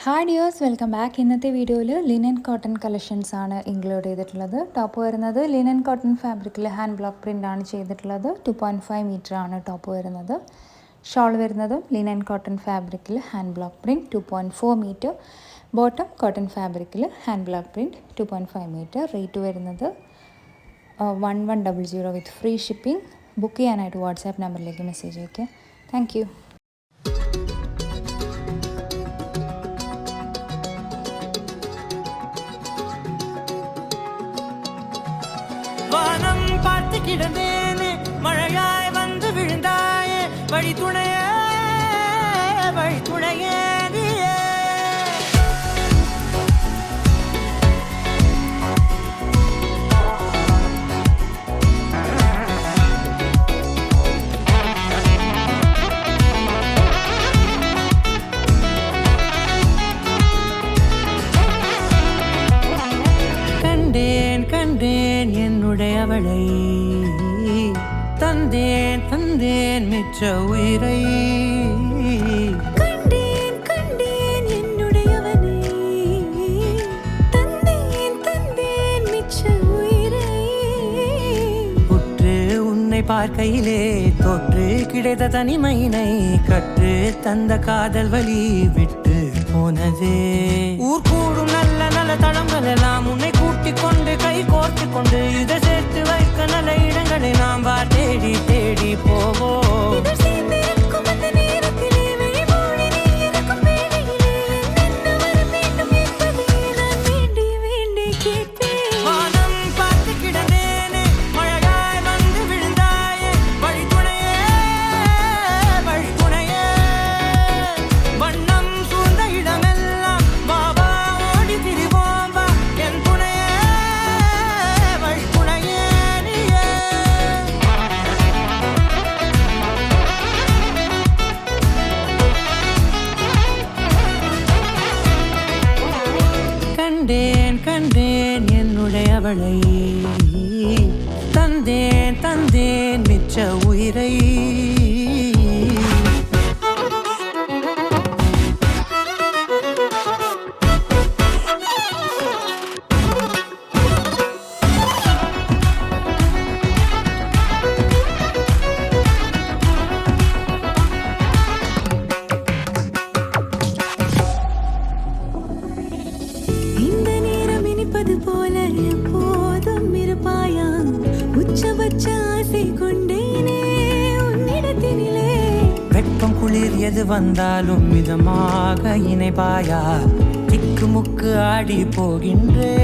Hi dears, welcome back. ഇന്നത്തെ വീഡിയോയിൽ linen cotton collections ആണ് ഇൻക്ലൂഡ് ചെയ്തിട്ടുള്ളത്. ടോപ്പ് വരുന്നത് ലിനൻ കോട്ടൺ ഫാബ്രിക്കിൽ ഹാൻഡ് ബ്ലോക്ക് പ്രിൻ്റ് ആണ് ചെയ്തിട്ടുള്ളത്. 2.5 മീറ്റർ ആണ് ടോപ്പ് വരുന്നത്. ഷോൾ വരുന്നതും ലിനൻ കോട്ടൺ ഫാബ്രിക്കിൽ hand block print 2.4 metre. Bottom cotton ഫാബ്രിക്കിൽ hand block print 2.5 metre. Rate വരുന്നത് 1100 വിത്ത് ഫ്രീ ഷിപ്പിംഗ്. ബുക്ക് ചെയ്യാനായിട്ട് വാട്സാപ്പ് നമ്പറിലേക്ക് മെസ്സേജ് അയയ്ക്കുക. Thank you. வானம் பார்த்து கிடந்தேனே, மழையாய் வந்து விழுந்தாயே, வழி துணையே நீயே. கண்டேன் கண்டேன் என்னுடையவளை, தந்தேன் தந்தேன் மிச்ச உயிரை. கண்டேன் கண்டேன் என்னுடையவனை, தந்தேன் தந்தேன் மிச்ச உயிரை. உற்று உன்னை பார்க்கையிலே தொற்று கிடைத்த தனிமையினை கற்று தந்த காதல் வழி விட்டு போனதே. ஊர் கூடும் நல்ல நல்ல தளங்கள் எல்லாம் உன்னை கூட்டிக் கொண்டு கை கோர்த்து கொண்டு இதை சேர்த்து வைக்க நல்ல இடங்களை நாம் வா தேடி தேடி போவோம். இதழ் சேர்ந்திருக்கும் அந்த நேரத்திலே, விழிமூடி நீ இருக்கும் வேளையிலே, என்னென்ன வர வேண்டும் என்பதை நான் வேண்டி வேண்டி கேட்பேன். வானம் பார்த்து கிடந்தேனே, மழையாய் வந்து விழுந்தாயே, வழி துணையே வண்ணம் சூழ்ந்த இடமெல்லாம் வா வா ஓடி திரிவோம் வா, என் துணையே வழி துணையே நீயே. கண்டேன் கண்டேன் என்னுடையவளை, தந்தேன் தந்தேன் மிச்ச உயிரை. இந்த நேரம் இனிப்பது போல எப்போதும் இருப்பாயா, உச்சபட்ச ஆசை கொண்டேனே உன்னிடத்தினிலே. வெப்பம் குளிர் எது வந்தாலும் மிதமாக இணைப்பாயா, திக்கு முக்கு ஆடி போகின்றே.